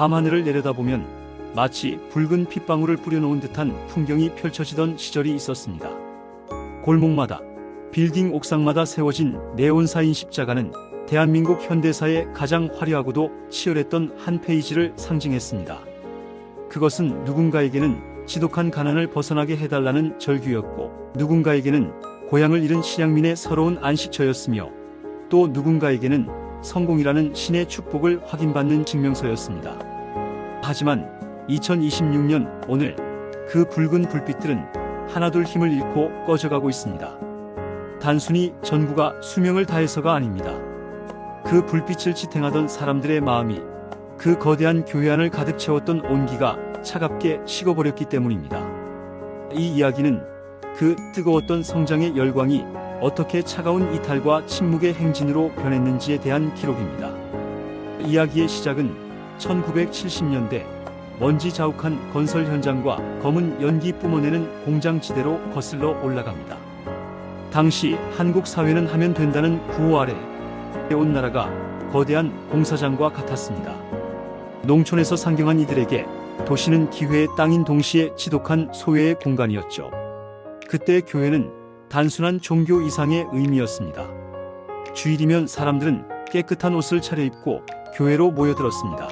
밤하늘을 내려다보면 마치 붉은 핏방울을 뿌려놓은 듯한 풍경이 펼쳐지던 시절이 있었습니다. 골목마다, 빌딩 옥상마다 세워진 네온사인 십자가는 대한민국 현대사의 가장 화려하고도 치열했던 한 페이지를 상징했습니다. 그것은 누군가에게는 지독한 가난을 벗어나게 해달라는 절규였고, 누군가에게는 고향을 잃은 실향민의 서러운 안식처였으며, 또 누군가에게는 성공이라는 신의 축복을 확인받는 증명서였습니다. 하지만 2026년 오늘 그 붉은 불빛들은 하나둘 힘을 잃고 꺼져가고 있습니다. 단순히 전구가 수명을 다해서가 아닙니다. 그 불빛을 지탱하던 사람들의 마음이 그 거대한 교회 안을 가득 채웠던 온기가 차갑게 식어버렸기 때문입니다. 이 이야기는 그 뜨거웠던 성장의 열광이 어떻게 차가운 이탈과 침묵의 행진으로 변했는지에 대한 기록입니다. 이야기의 시작은 1970년대 먼지 자욱한 건설 현장과 검은 연기 뿜어내는 공장지대로 거슬러 올라갑니다. 당시 한국 사회는 하면 된다는 구호 아래 온 나라가 거대한 공사장과 같았습니다. 농촌에서 상경한 이들에게 도시는 기회의 땅인 동시에 지독한 소외의 공간이었죠. 그때 교회는 단순한 종교 이상의 의미였습니다. 주일이면 사람들은 깨끗한 옷을 차려입고 교회로 모여들었습니다.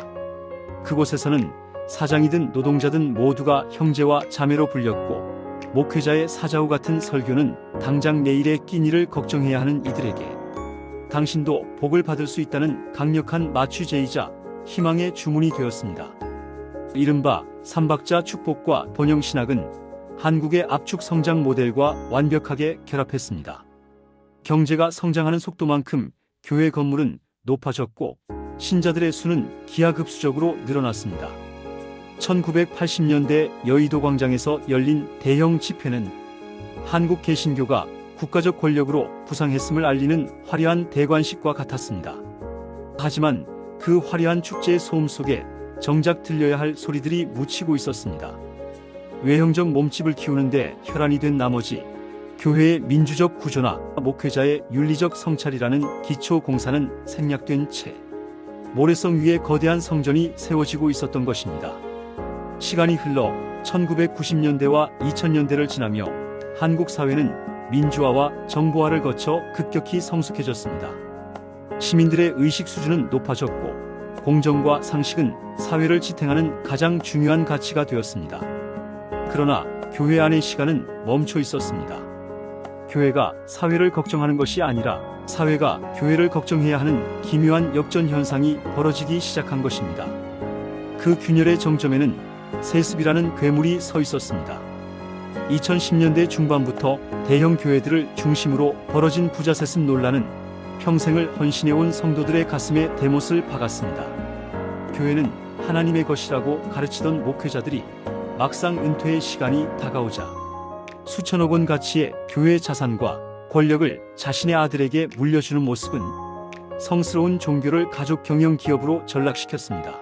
그곳에서는 사장이든 노동자든 모두가 형제와 자매로 불렸고, 목회자의 사자후 같은 설교는 당장 내일의 끼니를 걱정해야 하는 이들에게 당신도 복을 받을 수 있다는 강력한 마취제이자 희망의 주문이 되었습니다. 이른바 삼박자 축복과 번영신학은 한국의 압축 성장 모델과 완벽하게 결합했습니다. 경제가 성장하는 속도만큼 교회 건물은 높아졌고 신자들의 수는 기하급수적으로 늘어났습니다. 1980년대 여의도 광장에서 열린 대형 집회는 한국 개신교가 국가적 권력으로 부상했음을 알리는 화려한 대관식과 같았습니다. 하지만 그 화려한 축제의 소음 속에 정작 들려야 할 소리들이 묻히고 있었습니다. 외형적 몸집을 키우는데 혈안이 된 나머지 교회의 민주적 구조나 목회자의 윤리적 성찰이라는 기초 공사는 생략된 채 모래성 위에 거대한 성전이 세워지고 있었던 것입니다. 시간이 흘러 1990년대와 2000년대를 지나며 한국 사회는 민주화와 정보화를 거쳐 급격히 성숙해졌습니다. 시민들의 의식 수준은 높아졌고 공정과 상식은 사회를 지탱하는 가장 중요한 가치가 되었습니다. 그러나 교회 안의 시간은 멈춰 있었습니다. 교회가 사회를 걱정하는 것이 아니라 사회가 교회를 걱정해야 하는 기묘한 역전 현상이 벌어지기 시작한 것입니다. 그 균열의 정점에는 세습이라는 괴물이 서 있었습니다. 2010년대 중반부터 대형 교회들을 중심으로 벌어진 부자세습 논란은 평생을 헌신해온 성도들의 가슴에 대못을 박았습니다. 교회는 하나님의 것이라고 가르치던 목회자들이 막상 은퇴의 시간이 다가오자 수천억 원 가치의 교회 자산과 권력을 자신의 아들에게 물려주는 모습은 성스러운 종교를 가족 경영 기업으로 전락시켰습니다.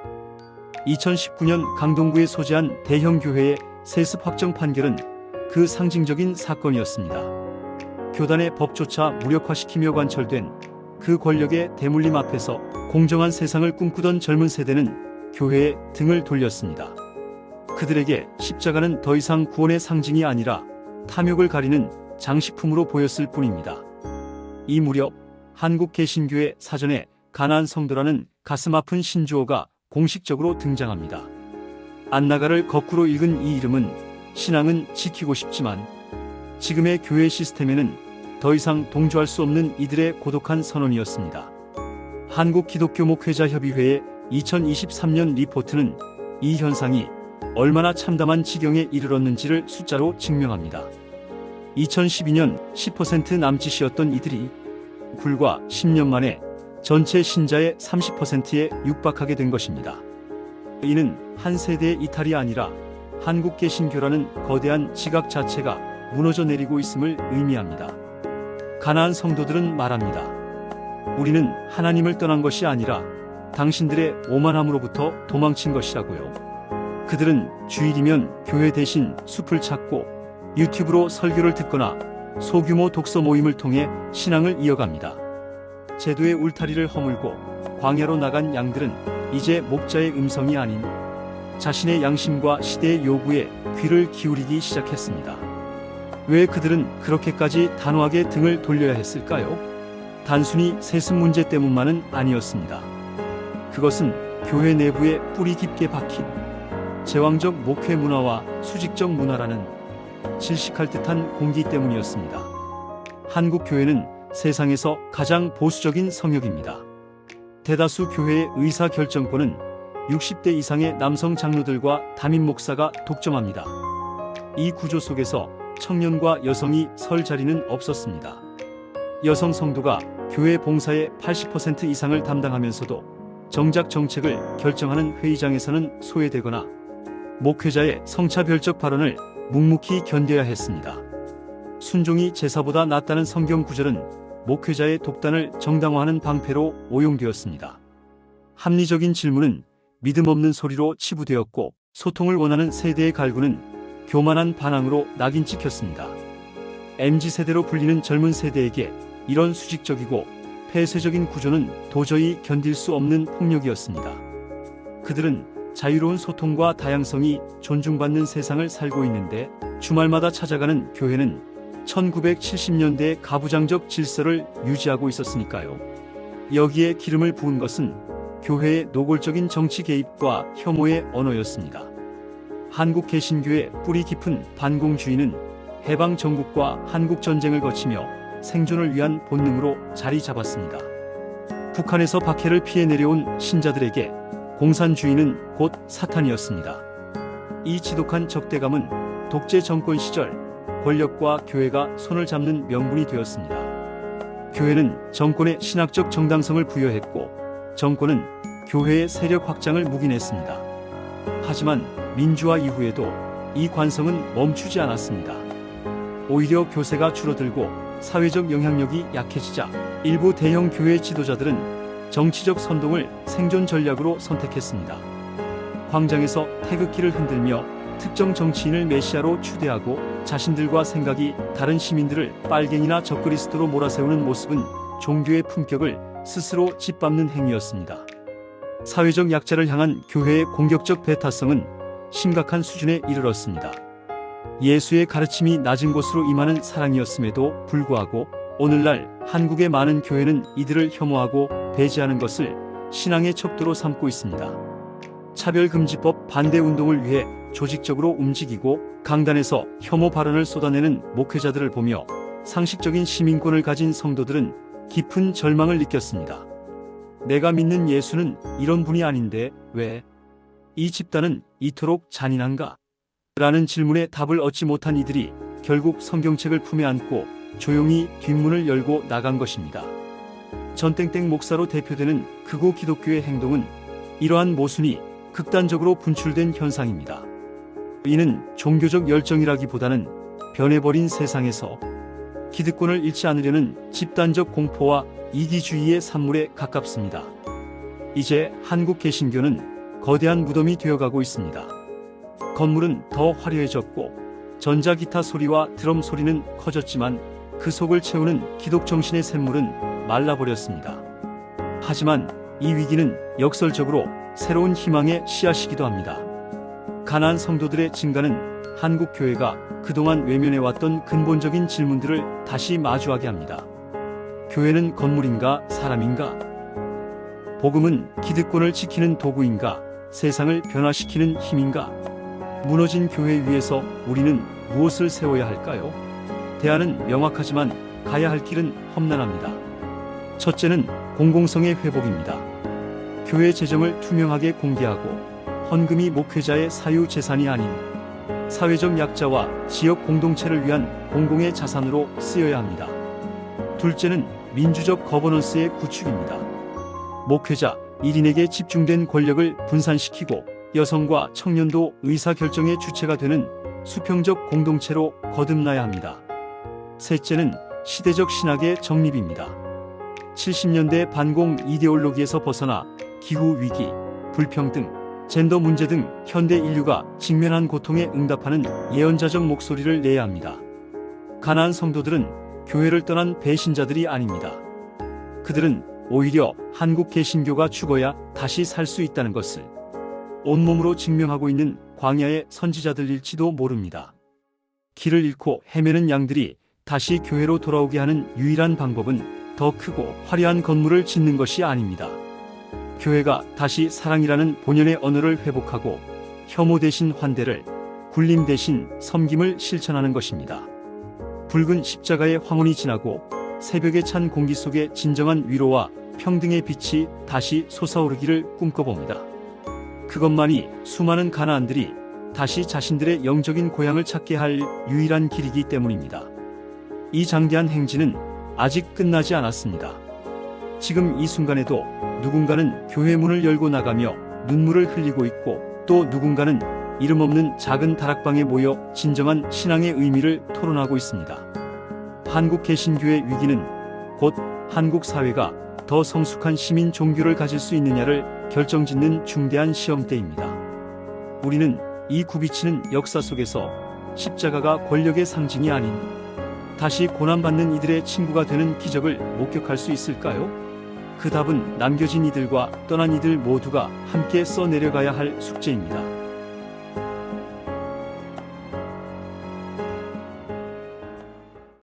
2019년 강동구에 소재한 대형 교회의 세습 확정 판결은 그 상징적인 사건이었습니다. 교단의 법조차 무력화시키며 관철된 그 권력의 대물림 앞에서 공정한 세상을 꿈꾸던 젊은 세대는 교회에 등을 돌렸습니다. 그들에게 십자가는 더 이상 구원의 상징이 아니라 탐욕을 가리는 장식품으로 보였을 뿐입니다. 이 무렵 한국 개신교의 사전에 가나안 성도라는 가슴 아픈 신조어가 공식적으로 등장합니다. 안나가를 거꾸로 읽은 이 이름은 신앙은 지키고 싶지만 지금의 교회 시스템에는 더 이상 동조할 수 없는 이들의 고독한 선언이었습니다. 한국 기독교 목회자 협의회의 2023년 리포트는 이 현상이 얼마나 참담한 지경에 이르렀는지를 숫자로 증명합니다. 2012년 10% 남짓이었던 이들이 불과 10년 만에 전체 신자의 30%에 육박하게 된 것입니다. 이는 한 세대의 이탈이 아니라 한국 개신교라는 거대한 지각 자체가 무너져 내리고 있음을 의미합니다. 가나안 성도들은 말합니다. 우리는 하나님을 떠난 것이 아니라 당신들의 오만함으로부터 도망친 것이라고요. 그들은 주일이면 교회 대신 숲을 찾고 유튜브로 설교를 듣거나 소규모 독서 모임을 통해 신앙을 이어갑니다. 제도의 울타리를 허물고 광야로 나간 양들은 이제 목자의 음성이 아닌 자신의 양심과 시대의 요구에 귀를 기울이기 시작했습니다. 왜 그들은 그렇게까지 단호하게 등을 돌려야 했을까요? 단순히 세습 문제 때문만은 아니었습니다. 그것은 교회 내부에 뿌리 깊게 박힌 제왕적 목회 문화와 수직적 문화라는 질식할 듯한 공기 때문이었습니다. 한국 교회는 세상에서 가장 보수적인 성역입니다. 대다수 교회의 의사 결정권은 60대 이상의 남성 장로들과 담임 목사가 독점합니다. 이 구조 속에서 청년과 여성이 설 자리는 없었습니다. 여성 성도가 교회 봉사의 80% 이상을 담당하면서도 정작 정책을 결정하는 회의장에서는 소외되거나 목회자의 성차별적 발언을 묵묵히 견뎌야 했습니다. 순종이 제사보다 낫다는 성경 구절은 목회자의 독단을 정당화하는 방패로 오용되었습니다. 합리적인 질문은 믿음 없는 소리로 치부되었고 소통을 원하는 세대의 갈구는 교만한 반항으로 낙인 찍혔습니다. MZ세대로 불리는 젊은 세대에게 이런 수직적이고 폐쇄적인 구조는 도저히 견딜 수 없는 폭력이었습니다. 그들은 자유로운 소통과 다양성이 존중받는 세상을 살고 있는데 주말마다 찾아가는 교회는 1970년대의 가부장적 질서를 유지하고 있었으니까요. 여기에 기름을 부은 것은 교회의 노골적인 정치 개입과 혐오의 언어였습니다. 한국 개신교의 뿌리 깊은 반공주의는 해방 전국과 한국 전쟁을 거치며 생존을 위한 본능으로 자리 잡았습니다. 북한에서 박해를 피해 내려온 신자들에게 공산주의는 곧 사탄이었습니다. 이 지독한 적대감은 독재 정권 시절 권력과 교회가 손을 잡는 명분이 되었습니다. 교회는 정권에 신학적 정당성을 부여했고 정권은 교회의 세력 확장을 묵인했습니다. 하지만 민주화 이후에도 이 관성은 멈추지 않았습니다. 오히려 교세가 줄어들고 사회적 영향력이 약해지자 일부 대형 교회 지도자들은 정치적 선동을 생존 전략으로 선택했습니다. 광장에서 태극기를 흔들며 특정 정치인을 메시아로 추대하고 자신들과 생각이 다른 시민들을 빨갱이나 적그리스도로 몰아세우는 모습은 종교의 품격을 스스로 짓밟는 행위였습니다. 사회적 약자를 향한 교회의 공격적 배타성은 심각한 수준에 이르렀습니다. 예수의 가르침이 낮은 곳으로 임하는 사랑이었음에도 불구하고 오늘날 한국의 많은 교회는 이들을 혐오하고 배제하는 것을 신앙의 척도로 삼고 있습니다. 차별금지법 반대 운동을 위해 조직적으로 움직이고 강단에서 혐오 발언을 쏟아내는 목회자들을 보며 상식적인 시민권을 가진 성도들은 깊은 절망을 느꼈습니다. 내가 믿는 예수는 이런 분이 아닌데 왜 이 집단은 이토록 잔인한가? 라는 질문에 답을 얻지 못한 이들이 결국 성경책을 품에 안고 조용히 뒷문을 열고 나간 것입니다. 전땡땡 목사로 대표되는 극우 기독교의 행동은 이러한 모순이 극단적으로 분출된 현상입니다. 이는 종교적 열정이라기보다는 변해버린 세상에서 기득권을 잃지 않으려는 집단적 공포와 이기주의의 산물에 가깝습니다. 이제 한국 개신교는 거대한 무덤이 되어가고 있습니다. 건물은 더 화려해졌고 전자기타 소리와 드럼 소리는 커졌지만 그 속을 채우는 기독정신의 샘물은 말라버렸습니다. 하지만 이 위기는 역설적으로 새로운 희망의 씨앗이기도 합니다. 가난한 성도들의 증가는 한국 교회가 그동안 외면해왔던 근본적인 질문들을 다시 마주하게 합니다. 교회는 건물인가 사람인가? 복음은 기득권을 지키는 도구인가 세상을 변화시키는 힘인가? 무너진 교회 위에서 우리는 무엇을 세워야 할까요? 대안은 명확하지만 가야 할 길은 험난합니다. 첫째는 공공성의 회복입니다. 교회 재정을 투명하게 공개하고 헌금이 목회자의 사유 재산이 아닌 사회적 약자와 지역 공동체를 위한 공공의 자산으로 쓰여야 합니다. 둘째는 민주적 거버넌스의 구축입니다. 목회자 1인에게 집중된 권력을 분산시키고 여성과 청년도 의사결정의 주체가 되는 수평적 공동체로 거듭나야 합니다. 셋째는 시대적 신학의 정립입니다. 70년대 반공 이데올로기에서 벗어나 기후위기, 불평등, 젠더 문제 등 현대 인류가 직면한 고통에 응답하는 예언자적 목소리를 내야 합니다. 가난한 성도들은 교회를 떠난 배신자들이 아닙니다. 그들은 오히려 한국 개신교가 죽어야 다시 살 수 있다는 것을 온몸으로 증명하고 있는 광야의 선지자들일지도 모릅니다. 길을 잃고 헤매는 양들이 다시 교회로 돌아오게 하는 유일한 방법은 더 크고 화려한 건물을 짓는 것이 아닙니다. 교회가 다시 사랑이라는 본연의 언어를 회복하고 혐오 대신 환대를, 굴림 대신 섬김을 실천하는 것입니다. 붉은 십자가의 황혼이 지나고 새벽에 찬 공기 속에 진정한 위로와 평등의 빛이 다시 솟아오르기를 꿈꿔봅니다. 그것만이 수많은 가나안들이 다시 자신들의 영적인 고향을 찾게 할 유일한 길이기 때문입니다. 이 장대한 행진은 아직 끝나지 않았습니다. 지금 이 순간에도 누군가는 교회 문을 열고 나가며 눈물을 흘리고 있고, 또 누군가는 이름 없는 작은 다락방에 모여 진정한 신앙의 의미를 토론하고 있습니다. 한국 개신교의 위기는 곧 한국 사회가 더 성숙한 시민 종교를 가질 수 있느냐를 결정짓는 중대한 시험대입니다. 우리는 이 굽이치는 역사 속에서 십자가가 권력의 상징이 아닌 다시 고난받는 이들의 친구가 되는 기적을 목격할 수 있을까요? 그 답은 남겨진 이들과 떠난 이들 모두가 함께 써내려가야 할 숙제입니다.